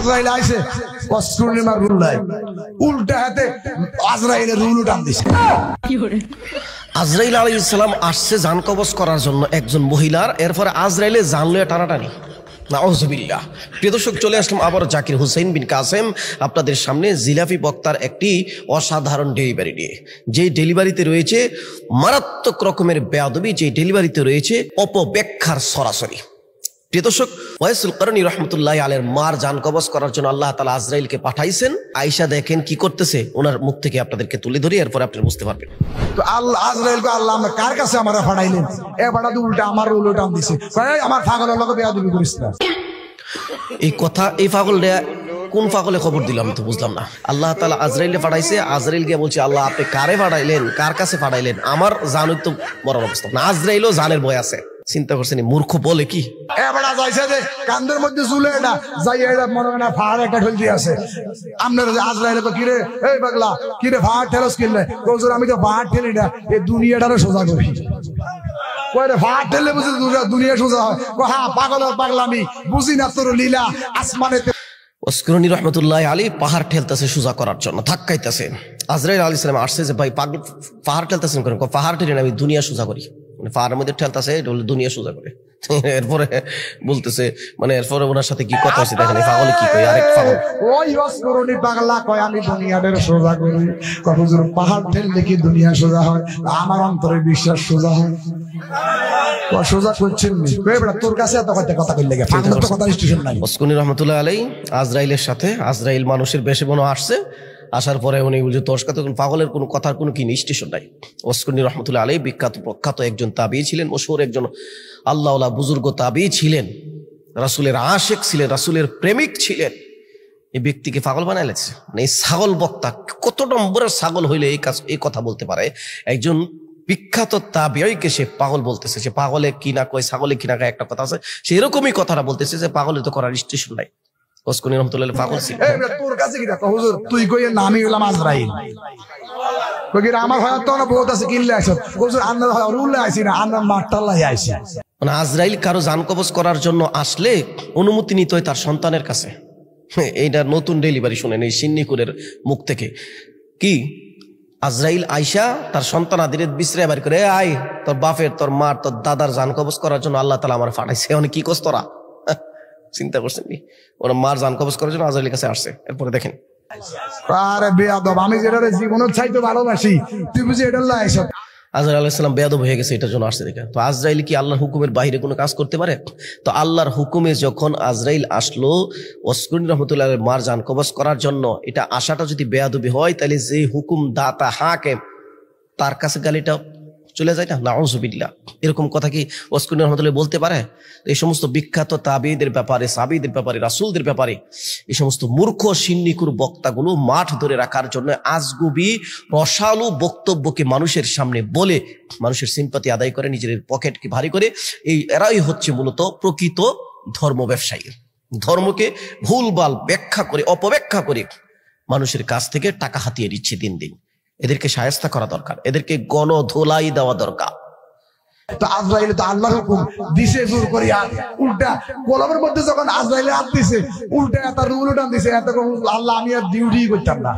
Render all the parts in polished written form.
আজরাইল আইছে অস্ট্রেলিয়ার রুল নাই উল্টা হাতে আজরাইলের রুল টান দিছে আজরাইল আলাইহিস সালাম আসছে জান কবজ করার জন্য একজন মহিলার, এরপরে আজরাইলে জান লয়ে টানাটানি। নাউজুবিল্লাহ। প্রিয় দর্শক, চলে আসলাম আবার জাকির হুসাইন বিন কাসেম আপনাদের সামনে জিলাফি বক্তার একটি অসাধারণ ডেলিভারি নিয়ে। যে ডেলিভারিতে রয়েছে মারাত্মক রকমের বেয়াদবি, যে ডেলিভারিতে রয়েছে অপব্যাখ্যার সরাসরি। প্রিয় দর্শক, ওয়াইসুল করনী রহমতুল্লাহ আলাইহির মার জান কবজ করার জন্য আল্লাহ তাআলা আজরাইলকে পাঠাইছেন। আয়েশা দেখেন কি করতেছে, ওনার মুখ থেকে আপনাদেরকে তুলে ধরি, এরপর আপনারা বুঝতে পারবেন। তো আল্লাহ আজরাইলকে আল্লাহ কার কাছে আমারে পাঠাইলেন? এ বাড়া তো উল্টা আমার রুল টান দিছে, কয় আমার পাগলের লগে বেয়াদবি করিস না। এই কথা, এই পাগলটা কোন পাগলে খবর দিলাম তো বুঝলাম না। আল্লাহ তাআলা আজরাইলে পাঠাইছে, আজরাইল গিয়ে বলছে আল্লাহ আপনি কারে পাঠাইলেন, কার কাছে পাঠাইলেন? আমার জানুই তো মরার অবস্থা না, আজরাইলও জানের ভয় আছে। চিন্তা করছেন মূর্খ বলে কি? এবারে যাইছে যে কান্দের মধ্যে চুলে এটা যাই এটা মনে হয় না ফাড় একটা ঠেল দিয়ে আছে। আপনার আজরাইল তো কিরে এই পাগলা কিরে ফাড় ঠেলস কিনলে কৌজুর আমি তো ফাড় ঠেলি না, এই দুনিয়াটারে সোজা করি। কয়রে ফাড় ঠেলে বুঝি দুনিয়া সোজা হয়? হ্যাঁ পাগলের পাগলামি বুঝি না তোর লীলা আসমানেতে। ওয়াসকুরনি রহমতুল্লাহ আলী পাহাড় ঠেলতেছে সোজা করার জন্য, ধাক্কাইতেছে। আজরাইল আলাইহিস সালাম আসছে যে ভাই পাগল পাহাড় ঠেলতেছেন কেন? পাহাড় ঠেলে আমি দুনিয়া সোজা করি। মানে পাহাড়ের মধ্যে ঠেলতেছে, এটা হলো দুনিয়া সোজা করে। এরপরে বলতেছে, মানে এরপরে ওনার সাথে কি কথা আছে দেখেন, পাগলে কি কয়, আরেক পাগল ওই ওয়াসকুরনি পাগলা কয় আমি দুনিয়াটারে সোজা করি। কতজন পাহাড় ঠেললে কি দুনিয়া সোজা হয়? আমার অন্তরে বিশ্বাস সোজা হয়। সোজা করছেন তোর কাছে এত কথা কইলে কথা স্টেশন নাই। ওয়াসকুরনি রহমতুল্লাহ আলী আজরাইলের সাথে, আজরাইল মানুষের বেশে মনে আসছে, আসার পরে উনি বলছে তোর সাথে পাগলের কোনো কথার কোনো কি স্টেশন নাই। ওয়াসকুরনি রহমতুল্লাহ আলী বিখ্যাত প্রখ্যাত একজন তাবী ছিলেন, মশহুর একজন আল্লাহওয়ালা বুজুর্গ তাবী ছিলেন, রাসূলের আশিক ছিলেন, রাসূলের প্রেমিক ছিলেন। এই ব্যক্তিকে পাগল বানাইলেছে। মানে এই ছাগল বক্তা কত নম্বরের ছাগল হইলে এই কথা বলতে পারে? একজন বিখ্যাত তাবিঈকে সে পাগল বলতেছে। সে পাগলে কি না কয়, ছাগলে কি না কয়, একটা কথা আছে, সে এরকমই কথাটা বলতেছে যে পাগলে তো করার স্টেশন নাই। ওয়াসকুরনি রহমতুল্লাহ পাগল ছিল। তোর কাছে কি দেখো হুজুর তুই কই নামই হলাম আজরাইল, কই আমার হয় তো না বহুত আছে কিনলে আসো হুজুর আন্নার হয় রুলে আইছি না, আন্নার মারটাল্লাই আইছি। মানে আজরাইল কারো জান কবজ করার জন্য আসলে অনুমতি নিতে হয় তার সন্তানের কাছে। এইটা নতুন ডেলিভারি শুনেন এই সিন্নিকুরের মুখ থেকে। কি আজরাইল আইসা তার সন্তান আদিরে বিশ্রে বের করে, আয় তোর বাপের, তোর মার, তোর দাদার জান কবজ করার জন্য আল্লাহ তাআলা আমার পাঠাইছে। অনেক কি কস তোরা? চিন্তা করছেন নি? ওরা মার জান কবজ করার জন্য আজরাইলের কাছে আসছে। এরপরে দেখেন, আরে বেয়াদব, আমি যেটা জীবনের চাইতে ভালোবাসি তুই বুঝি এটা লাইছ। আজরাইল আলাইহিস সালাম বেয়াদব হয়ে গেছে, এটার জন্য আসছে দেখে। তো আজরাইল কি আল্লাহর হুকুমের বাইরে কোনো কাজ করতে পারে? তো আল্লাহর হুকুমে যখন আজরাইল আসলো ওয়াসকুরনি রহমতুল্লাহ আলাইহির মার জান কবজ করার জন্য, এটা আশাটা যদি বেয়াদবি হয় তাহলে যে হুকুম দাতা হাকিম তার কাছে গালিটা চলে যায় না? নাউজুবিল্লাহ। এরকম কথা কি ওয়াসকুরনি রহমতুল্লাহ বলতে পারে? এই সমস্ত বিখ্যাত তাবিঈদের ব্যাপারে, সাহাবীদের ব্যাপারে, রাসূলদের ব্যাপারে এই সমস্ত মূর্খ সিন্নিকুর বক্তাগুলো মাঠ ধরে রাখার জন্য আজগুবি রসালো বক্তব্যকে মানুষের সামনে বলে মানুষের সিম্পাতি আদায় করে, নিজের পকেটকে ভারী করে, এরাই হচ্ছে মূলত প্রকৃত ধর্ম ব্যবসায়ী। ধর্মকে ভুলভাল ব্যাখ্যা করে, অপব্যাখ্যা করে মানুষের কাছ থেকে টাকা হাতিয়ে দিচ্ছে দিন দিন। এদেরকে শায়েস্তা করা দরকার, এদেরকে গণধোলাই দেওয়া দরকার। তো আজরাইল তো আল্লাহর হুকুম দিছে জোর করিয়া, উল্টা গোলামের মধ্যে যখন আজরাইলে হাত দিছে উল্টা এত রুল টান দিছে, এত আল্লাহ আমি আর ডিউটি করতাম না।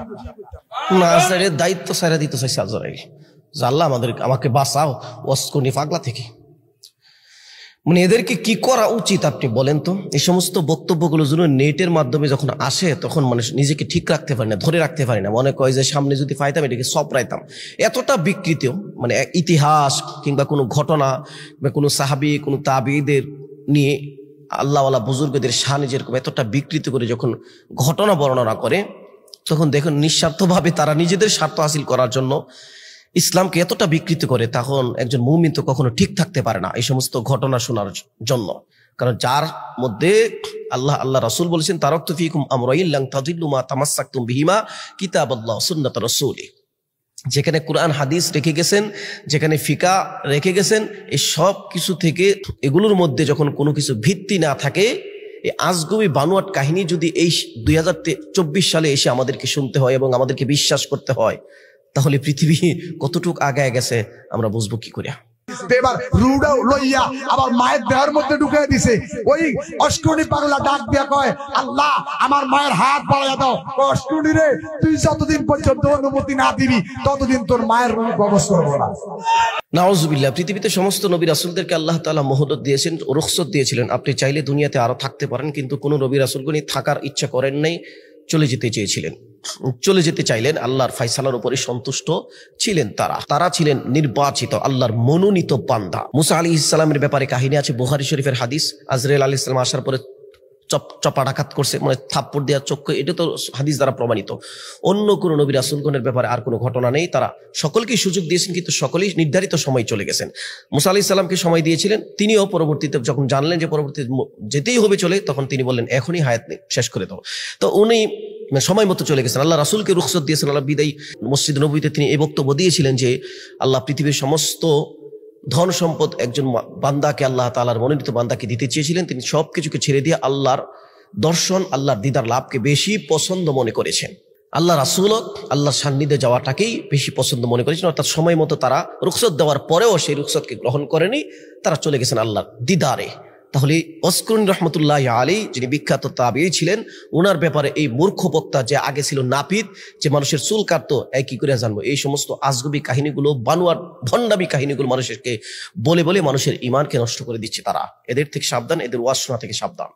আজরাইলের দায়িত্ব ছাইরা দিতে চাইছে আজরাইল, যে আল্লাহ আমাকে বাঁচাও ওয়াসকুরনি পাগলা থেকে। মানে এদেরকে কি করা উচিত আপনি বলেন তো? এই সমস্ত বক্তব্যগুলো যেন নেটের মাধ্যমে যখন আসে তখন মানুষ নিজেকে ঠিক রাখতে পারে না, ধরে রাখতে পারে না। মনে কয় যে সামনে যদি পাইতাম এটাকে সপরাইতাম। এতটা বিকৃত, মানে ইতিহাস কিংবা কোনো ঘটনা বা কোনো সাহাবী, কোনো তাবিঈদের নিয়ে আল্লাহওয়ালা বুজুর্গদের শানে যেরকম এতটা বিকৃত করে যখন ঘটনা বর্ণনা করে, তখন দেখুন নিঃস্বার্থভাবে তারা নিজেদের স্বার্থ হাসিল করার জন্য ইসলামকে এতটা বিকৃত করে, তখন একজন মুমিন তো কখনো ঠিক থাকতে পারে না এই সমস্ত ঘটনা শোনার জন্য। কারণ যার মধ্যে আল্লাহ রাসূল বলেছেন, তারাকতু ফীকুম আমরাইন লান তাদিল্লু মা তামাসসাকতুম বিহিমা কিতাবাল্লাহ সুন্নাত রাসূলি। যেখানে কোরআন হাদিস রেখে গেছেন, যেখানে ফিকা রেখে গেছেন, এই সব কিছু থেকে এগুলোর মধ্যে যখন কোনো কিছু ভিত্তি না থাকে, এই আজগুবি বানোয়াট কাহিনী যদি এই 2024 সালে এসে আমাদেরকে শুনতে হয় এবং আমাদেরকে বিশ্বাস করতে হয়, তাহলে পৃথিবী কতটুকু আগায় গেছে আমরা বুঝবো কি করে? তো এবার রুডা লইয়া আবার মায়ের দেহের মধ্যে ঢুকিয়ে দিছে। ওই অস্কুনি পাগলা ডাক দিয়া কয়, আল্লাহ আমার মায়ের হাত বাড়াইয়া দাও। অস্কুনি রে, তুই যতদিন পর্যন্ত অনুমতি না দিবি ততদিন তোর মায়ের রূপ কবজ করবো না। নাউজুবিল্লাহ। পৃথিবীতে সমস্ত নবী রাসূলদেরকে আল্লাহ তাআলা মহদত দিয়েছেন, রুখসত দিয়েছিলেন, আপনি চাইলে দুনিয়াতে আরো থাকতে পারেন, কিন্তু কোন নবী রাসূলগণ থাকার ইচ্ছা করেন নাই, চলে যেতে চেয়েছিলেন, চলে যেতে চাইলেন। আল্লাহর ফায়সালার উপরে সন্তুষ্ট ছিলেন তারা ছিলেন নির্বাচিত, আল্লাহর মনোনীত বান্দা। মুসা আলাইহিস সালামের ব্যাপারে কাহিনী আছে বুখারী শরীফের হাদিস। আজরাইল আলাইহিস সালাম আসার পরে চপাটাঘাত করছে, মানে থাপ্পড় দেওয়ার চক্ষু, এটা তো হাদিস দ্বারা প্রমাণিত। অন্য কোন নবী রাসূলগণের ব্যাপারে আর কোনো ঘটনা নেই। তারা সকলকেই সুযোগ দিয়েছেন, কিন্তু সকলেই নির্ধারিত সময় চলে গেছেন। মুসা আলাইহিস সালামকে সময় দিয়েছিলেন, তিনিও পরবর্তীতে যখন জানলেন যে পরবর্তীতে যেতেই হবে চলে, তখন তিনি বললেন এখনই হায়াত নেই, শেষ করে দাও। তো উনি সময় মতো চলে গেছেন। আল্লাহ রাসূলকে রুখসত দিয়েছেন। আল্লাহ বিদায়ী মসজিদ নববীতে তিনি এই বক্তব্য দিয়েছিলেন যে আল্লাহ পৃথিবীর সমস্ত ধন সম্পদ একজন বান্দাকে, আল্লাহ তাআলার মনোনীত বান্দাকে দিতে চেয়েছিলেন। তিনি সবকিছুকে ছেড়ে দিয়ে আল্লাহর দর্শন, আল্লাহর দিদার লাভকে বেশি পছন্দ মনে করেছেন। আল্লাহ রাসূল আল্লাহর সান্নিধ্যে যাওয়াটাকেই বেশি পছন্দ মনে করেছেন। অর্থাৎ সময় মতো তারা রুখসত দেওয়ার পরেও সেই রুখসতকে গ্রহণ করেনি, তারা চলে গেছেন আল্লাহর দিদারে। তাহলে অস্করুন রহমতুল্লাহ আলী, যিনি বিখ্যাত তাবিঈ ছিলেন, ওনার ব্যাপারে এই মূর্খ বক্তা যে আগে ছিল নাপিত, যে মানুষের চুল কাটতো, কি করে জানবো, এই সমস্ত আজগুবি কাহিনীগুলো, বানোয়ার ভণ্ডামি কাহিনীগুলো মানুষকে বলে বলে মানুষের ঈমানকে নষ্ট করে দিচ্ছে। তারা এদের থেকে সাবধান, এদের ওয়াজ শোনা থেকে সাবধান।